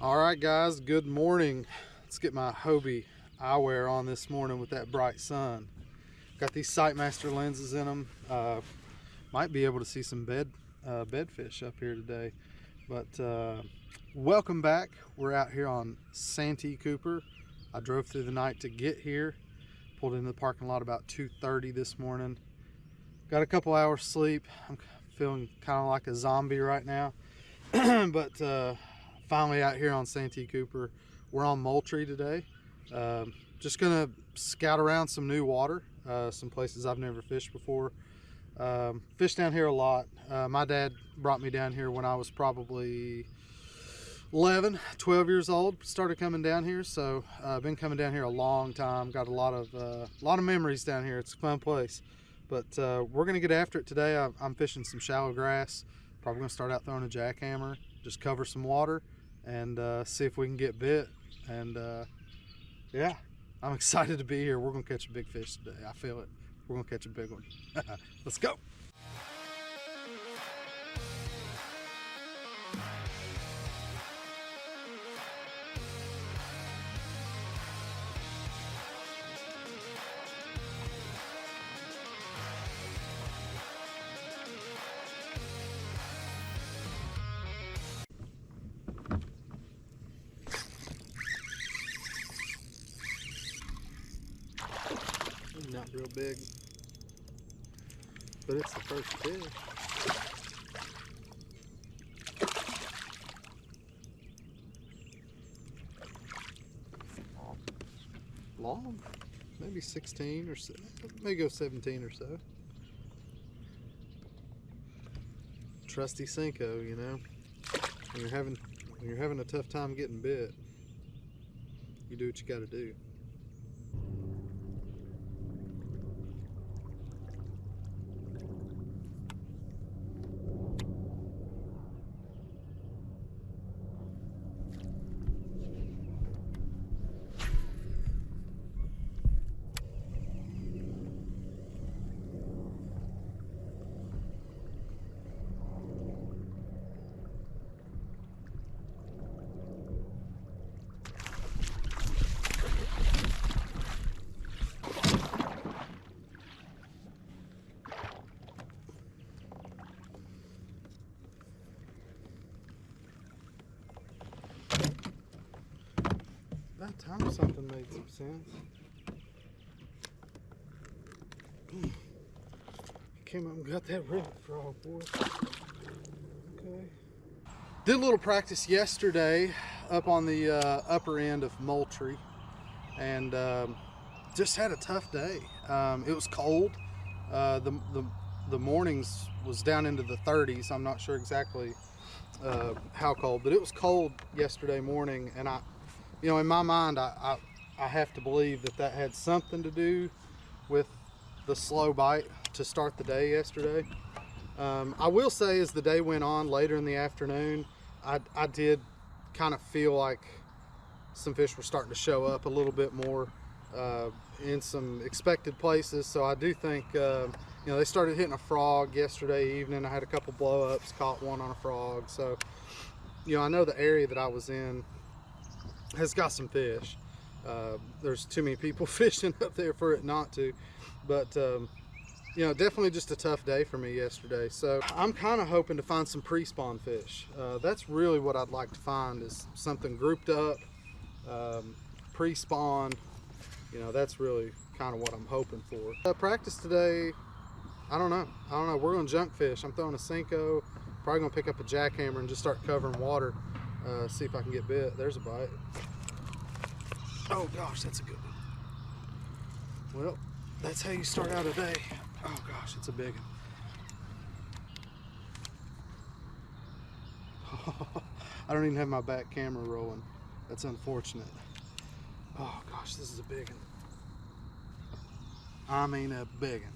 All right, guys, good morning. Let's get my Hobie eyewear on this morning with that bright sun. Got these Sightmaster lenses in them. Might be able to see some bedfish up here today. But welcome back. We're out here on Santee Cooper. I drove through the night to get here. Pulled into the parking lot about 2:30 this morning. Got a couple hours sleep. I'm feeling kind of like a zombie right now. But finally out here on Santee Cooper. We're on Moultrie today. Just gonna scout around some new water, some places I've never fished before. Fished down here a lot. My dad brought me down here when I was probably 11, 12 years old. Started coming down here, so I've been coming down here a long time. Got a lot of memories down here. It's a fun place. But we're gonna get after it today. I'm fishing some shallow grass. Probably gonna start out throwing a jackhammer, just cover some water and see if we can get bit. And yeah, I'm excited to be here. We're gonna catch a big fish today. I feel it. We're gonna catch a big one. Let's go. Not real big, but it's the first fish. Long, maybe 16 or so, maybe go 17 or so. Trusty Senko, you know. When you're having a tough time getting bit, you do what you got to do. That time something made some sense. Came up and got that red frog, boy. Okay. Did a little practice yesterday up on the upper end of Moultrie, and just had a tough day. It was cold. The mornings was down into the 30s. I'm not sure exactly how cold, but it was cold yesterday morning, and you know, in my mind, I have to believe that had something to do with the slow bite to start the day yesterday. I will say, as the day went on later in the afternoon, I did kind of feel like some fish were starting to show up a little bit more in some expected places. So I do think, you know, they started hitting a frog yesterday evening. I had a couple blow-ups, caught one on a frog. So, you know, I know the area that I was in has got some fish. There's too many people fishing up there for it not to, but you know, definitely just a tough day for me yesterday. So I'm kind of hoping to find some pre-spawn fish. That's really what I'd like to find, is something grouped up, pre-spawn. You know, that's really kind of what I'm hoping for. Practice today, I don't know. We're gonna junk fish. I'm throwing a Senko, probably gonna pick up a jackhammer and just start covering water. See if I can get bit. There's a bite. Oh gosh, that's a good one. Well, that's how you start out a day. Oh gosh, it's a big one. I don't even have my back camera rolling. That's unfortunate. Oh gosh, this is a big one. I mean a big one.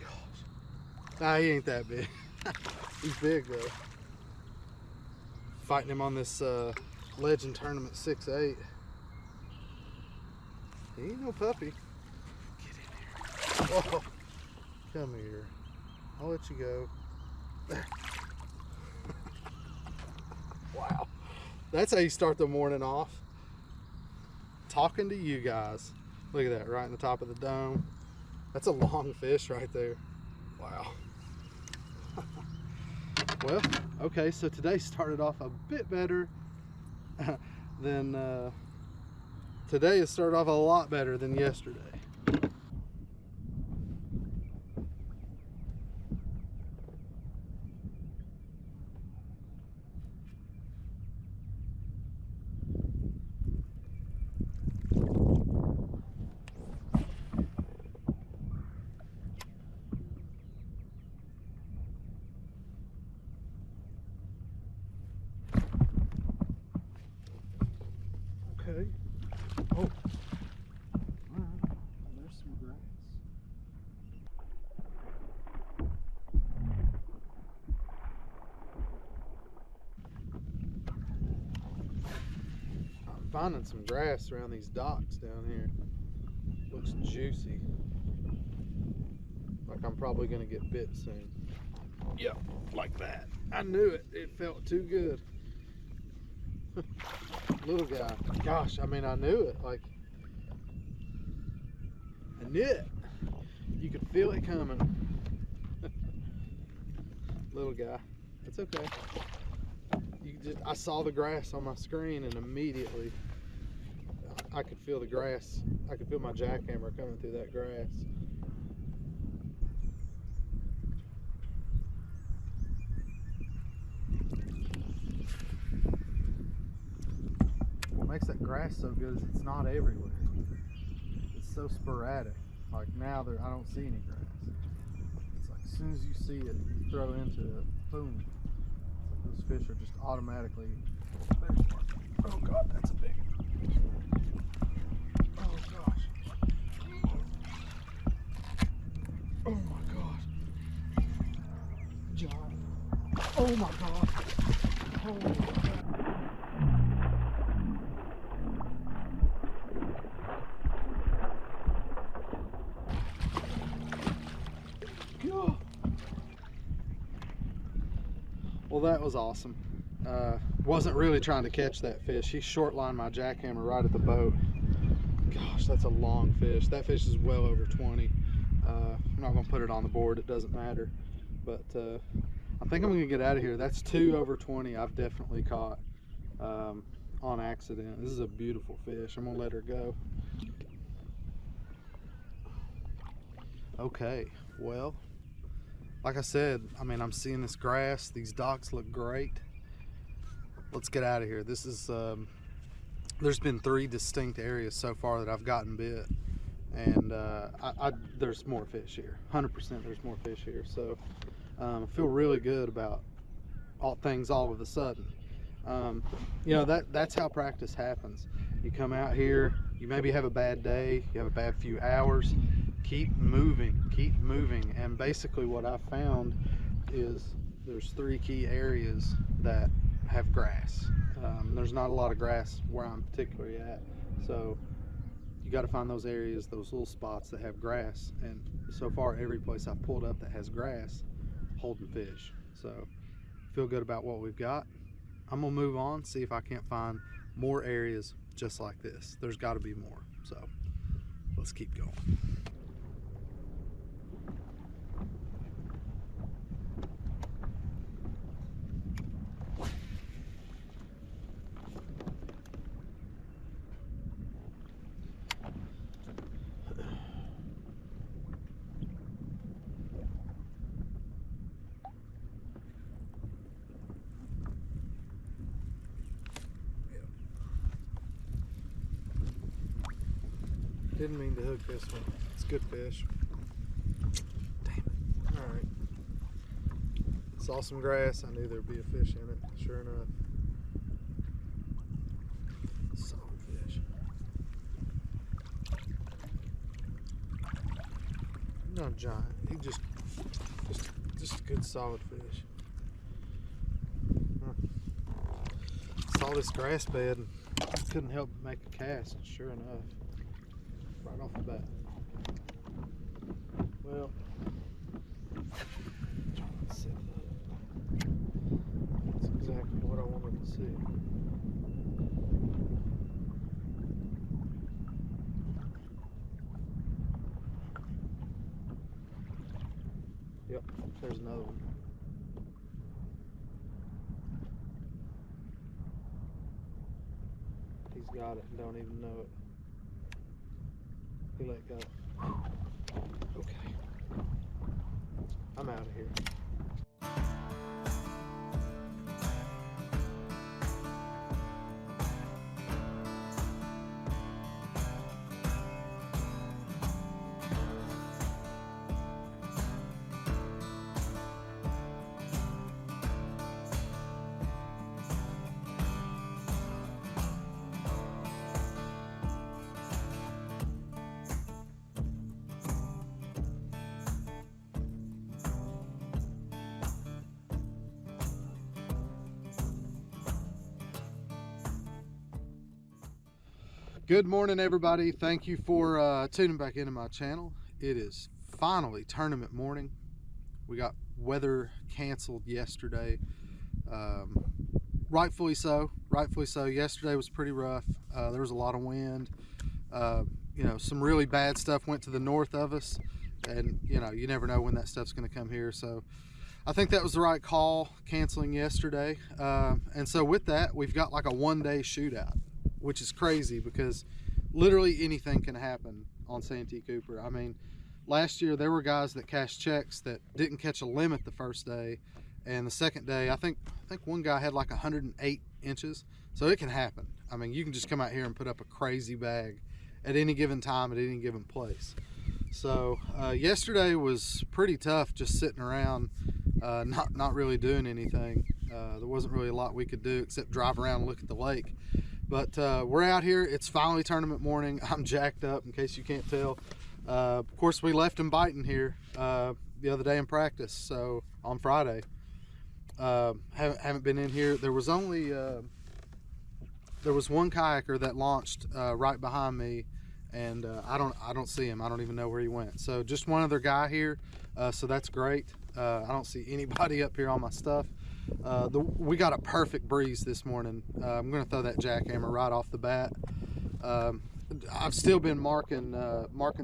Gosh. Nah, he ain't that big. He's big though. Fighting him on this Legend Tournament 6-8. He ain't no puppy. Get in here. Oh, come here. I'll let you go. Wow. That's how you start the morning off. Talking to you guys. Look at that, right in the top of the dome. That's a long fish right there. Wow. Well, okay, so today started off a bit better than, today has started off a lot better than yesterday. Okay. Oh. All right. There's some grass. I'm finding some grass around these docks down here. Looks juicy. Like I'm probably gonna get bit soon. Yep, like that. I knew it. It felt too good. Little guy. Gosh, I mean, I knew it. Like, I knew it. You could feel it coming. Little guy. It's okay. I saw the grass on my screen and immediately I could feel the grass. I could feel my jackhammer coming through that grass. What makes that grass so good is it's not everywhere. It's so sporadic. Like now I don't see any grass. It's like as soon as you see it, you throw into it, boom. It's like those fish are just automatically. Oh God, that's a big one. Oh gosh. Oh my gosh. John. Oh my gosh. Oh my God. Well, that was awesome. Wasn't really trying to catch that fish. He short lined my jackhammer right at the boat. Gosh, that's a long fish. That fish is well over 20. I'm not gonna put it on the board, it doesn't matter. But I think I'm gonna get out of here. That's 2 over 20 I've definitely caught on accident. This is a beautiful fish. I'm gonna let her go. Okay, well, like I said, I mean, I'm seeing this grass. These docks look great. Let's get out of here. This is, there's been 3 distinct areas so far that I've gotten bit. And there's more fish here. 100% there's more fish here. So I feel really good about things all of a sudden. You know, that's how practice happens. You come out here, you maybe have a bad day, you have a bad few hours. Keep moving, and basically what I've found is there's 3 key areas that have grass. There's not a lot of grass where I'm particularly at, so you got to find those areas, those little spots that have grass. And so far, every place I've pulled up that has grass, holding fish. So feel good about what we've got. I'm gonna move on, see if I can't find more areas just like this. There's got to be more, so let's keep going. Didn't mean to hook this one. It's good fish. Damn it. Alright. Saw some grass. I knew there'd be a fish in it. Sure enough. Solid fish. Not giant. He just a good solid fish. Saw this grass bed and couldn't help but make a cast. Sure enough. Right off the bat. Well, that's exactly what I wanted to see. There's another one. He's got it and don't even know it. He let go. Okay. I'm out of here. Good morning, everybody. Thank you for tuning back into my channel. It is finally tournament morning. We got weather canceled yesterday. Rightfully so. Yesterday was pretty rough. There was a lot of wind. You know, some really bad stuff went to the north of us, and you know, you never know when that stuff's going to come here. So I think that was the right call, canceling yesterday. And so with that, we've got like a one-day shootout, which is crazy because literally anything can happen on Santee Cooper. I mean, last year there were guys that cashed checks that didn't catch a limit the first day, and the second day I think one guy had like 108 inches. So it can happen. I mean, you can just come out here and put up a crazy bag at any given time at any given place. So yesterday was pretty tough, just sitting around, not really doing anything. There wasn't really a lot we could do except drive around and look at the lake. But we're out here. It's finally tournament morning. I'm jacked up, in case you can't tell. Of course, we left him biting here the other day in practice, so on Friday. Haven't been in here. There was only there was one kayaker that launched right behind me, and I don't see him. I don't even know where he went. So just one other guy here, so that's great. I don't see anybody up here on my stuff. We got a perfect breeze this morning. I'm going to throw that jackhammer right off the bat. I've still been marking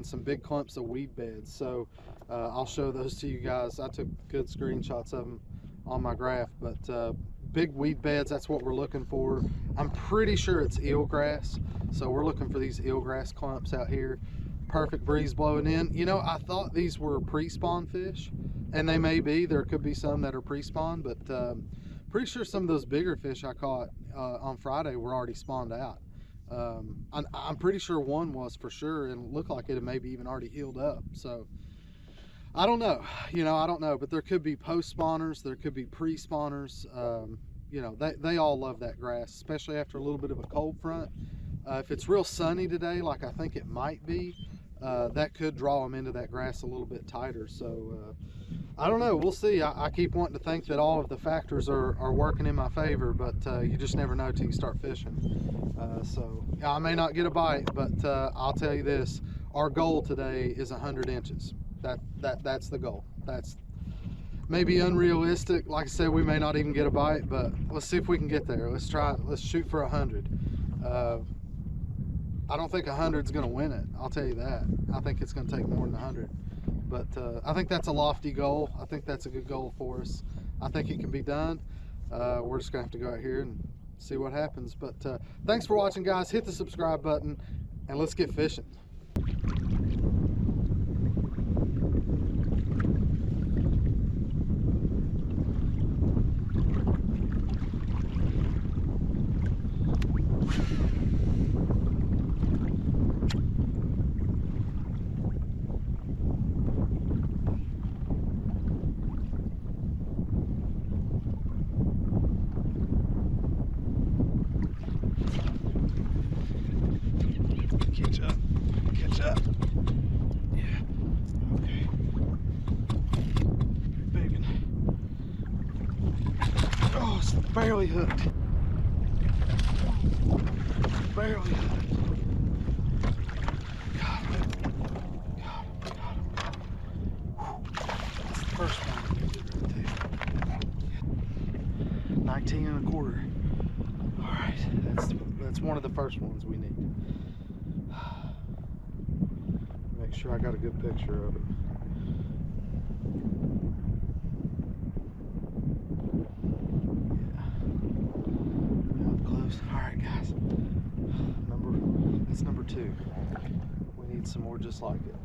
some big clumps of weed beds, so I'll show those to you guys. I took good screenshots of them on my graph, but big weed beds, that's what we're looking for. I'm pretty sure it's eelgrass, so we're looking for these eelgrass clumps out here. Perfect breeze blowing in. You know, I thought these were pre-spawn fish, and they may be. There could be some that are pre-spawn, but pretty sure some of those bigger fish I caught on Friday were already spawned out. I'm pretty sure one was for sure, and it looked like it had maybe even already healed up. So I don't know, I don't know, but there could be post spawners, there could be pre-spawners. You know, they all love that grass, especially after a little bit of a cold front. If it's real sunny today, like I think it might be, that could draw them into that grass a little bit tighter. So I don't know, we'll see. I keep wanting to think that all of the factors are working in my favor, but you just never know till you start fishing. So I may not get a bite, but I'll tell you this, our goal today is 100 inches. That's the goal. That's maybe unrealistic. Like I said, we may not even get a bite, but let's see if we can get there. Let's try it. Let's shoot for 100. I don't think 100 is going to win it. I'll tell you that. I think it's going to take more than 100. But I think that's a lofty goal. I think that's a good goal for us. I think it can be done. We're just going to have to go out here and see what happens. But thanks for watching, guys. Hit the subscribe button, and let's get fishing. Catch up. Yeah. Okay. Big one. Oh, it's barely hooked. Barely hooked. Got him. That's the first one right there. 19 and a quarter. All right, that's one of the first ones we need. Make sure I got a good picture of it. close. All right, guys. That's number 2. We need some more just like it.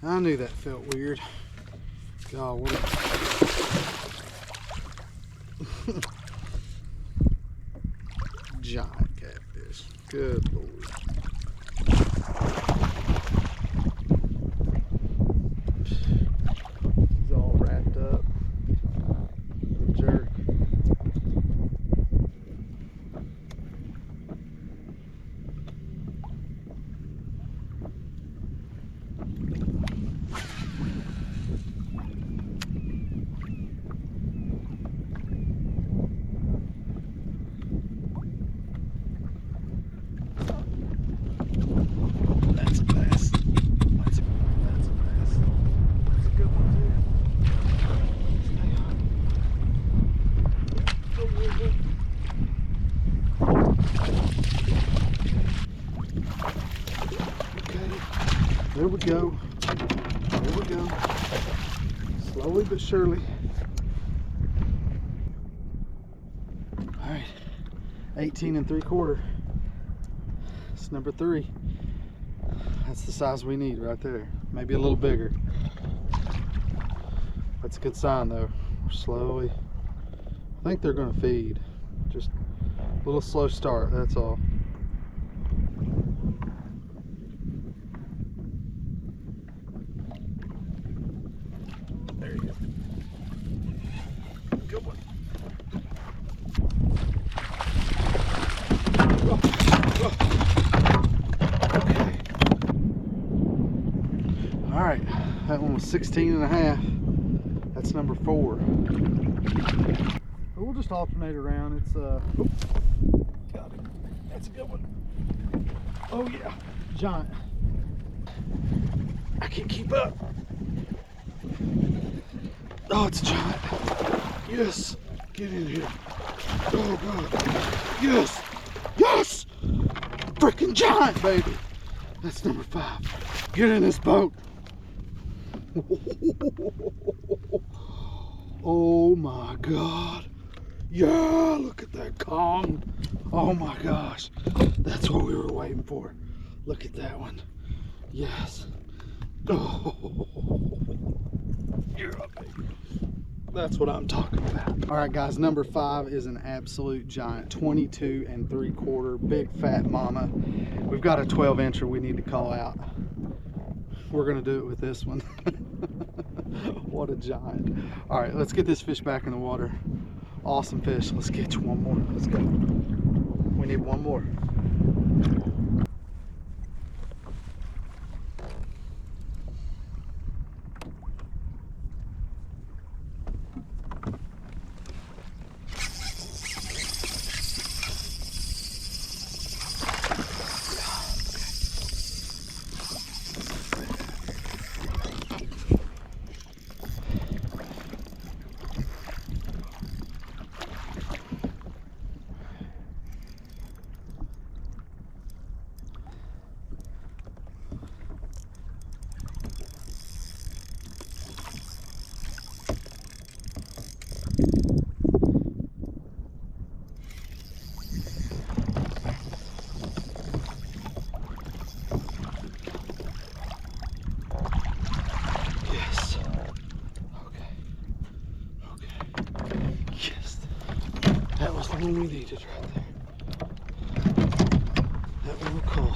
I knew that felt weird. God, what a giant catfish. Good Lord. He's all wrapped up. Jerk. There we go. There we go. Slowly but surely. All right. 18 3/4. It's number 3. That's the size we need right there. Maybe a little bigger. That's a good sign though. We're slowly. I think they're going to feed. Just a little slow start, that's all. There you go. Good one. Okay. All right, that one was 16 1/2. That's number 4. We'll just alternate around. It's got it. That's a good one. Oh yeah, giant. I can't keep up. Oh, it's a giant. Yes, get in here. Oh God, yes, yes, freaking giant, baby. That's number 5. Get in this boat. Oh my God. Yeah, look at that Kong. Oh my gosh. That's what we were waiting for. Look at that one. Yes. Oh, you're up, baby. That's what I'm talking about. All right, guys, number 5 is an absolute giant. 22 3/4, big fat mama. We've got a 12-incher we need to call out. We're gonna do it with this one. What a giant. All right, let's get this fish back in the water. Awesome fish. Let's catch one more. Let's go. We need one more. We needed right there. That little call.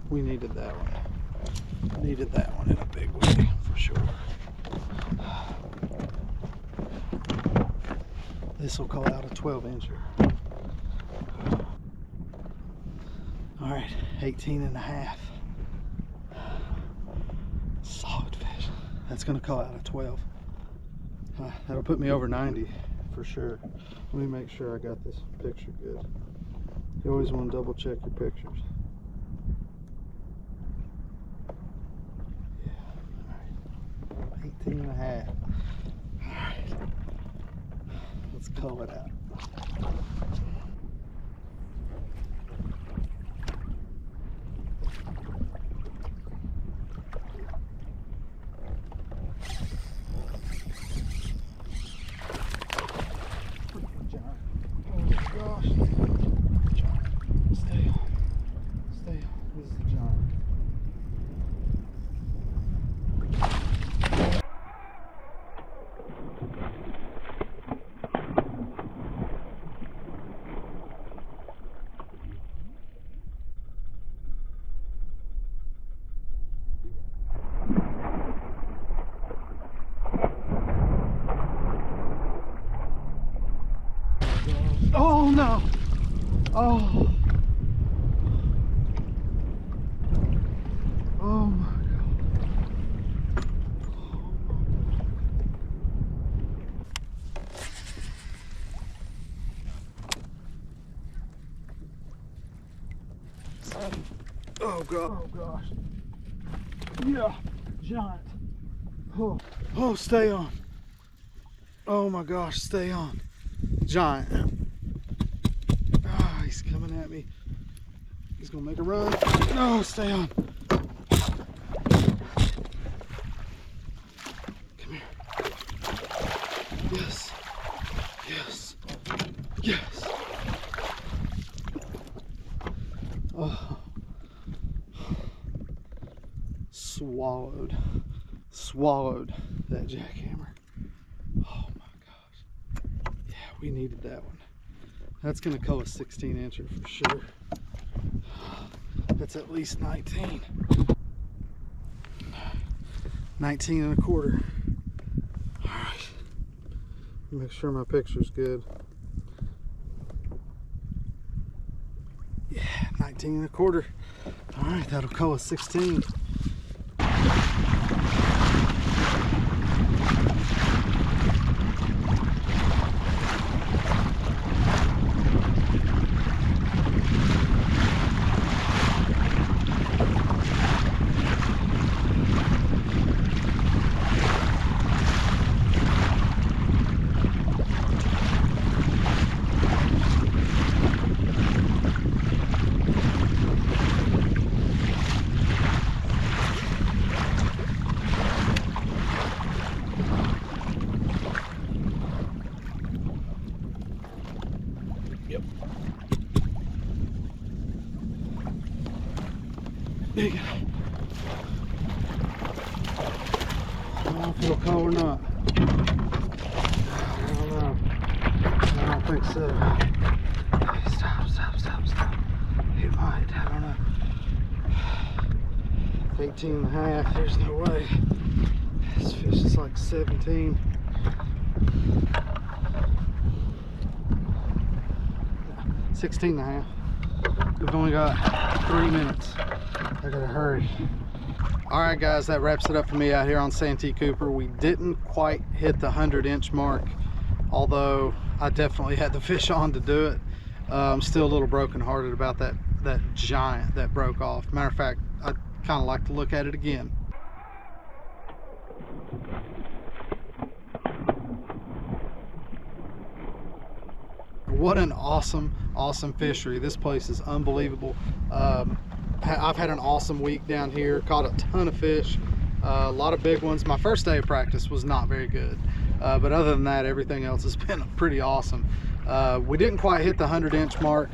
We needed that one. Needed that one in a big way for sure. This will call out a 12-incher. All right, 18 1/2. Solid fish. That's gonna call out a 12. That'll put me over 90 for sure. Let me make sure I got this picture good. You always want to double check your pictures. Yeah, all right. 18 and a half. All right. Let's cull it out. Oh no! Oh! Oh my God! Oh God! Oh gosh! Yeah, giant. Oh, oh, stay on. Oh my gosh, stay on. Giant. He's coming at me. He's gonna make a run. No, stay on. Come here. Yes. Yes. Yes. Oh. Swallowed that jackhammer. Oh my gosh. Yeah, we needed that one. That's gonna cull a 16-incher for sure. That's at least 19. 19 and a quarter. All right. Make sure my picture's good. Yeah, 19 and a quarter. All right, that'll cull a 16. Big. I don't know if it'll call or not. I don't know. I don't think so. Hey, stop. It might. I don't know. 18 and a half. There's no way. This fish is like 17. No, 16 and a half. We've only got 3 minutes. I gotta hurry. All right, guys, that wraps it up for me out here on Santee Cooper. We didn't quite hit the 100-inch mark, although I definitely had the fish on to do it. I'm still a little brokenhearted about that giant that broke off. Matter of fact, I'd kind of like to look at it again. What an awesome fishery. This place is unbelievable. I've had an awesome week down here, caught a ton of fish, a lot of big ones. My first day of practice was not very good, but other than that, everything else has been pretty awesome. We didn't quite hit the 100-inch mark,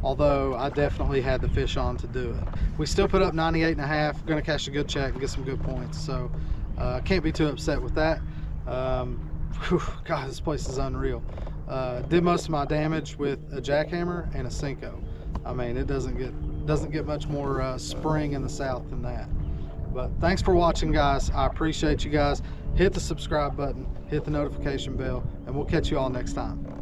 although I definitely had the fish on to do it. We still put up 98 and a half, gonna catch a good check and get some good points, so can't be too upset with that. God, this place is unreal. Did most of my damage with a jackhammer and a Senko. I mean, it doesn't get much more spring in the south than that. But thanks for watching, guys. I appreciate you guys. Hit the subscribe button, hit the notification bell, and we'll catch you all next time.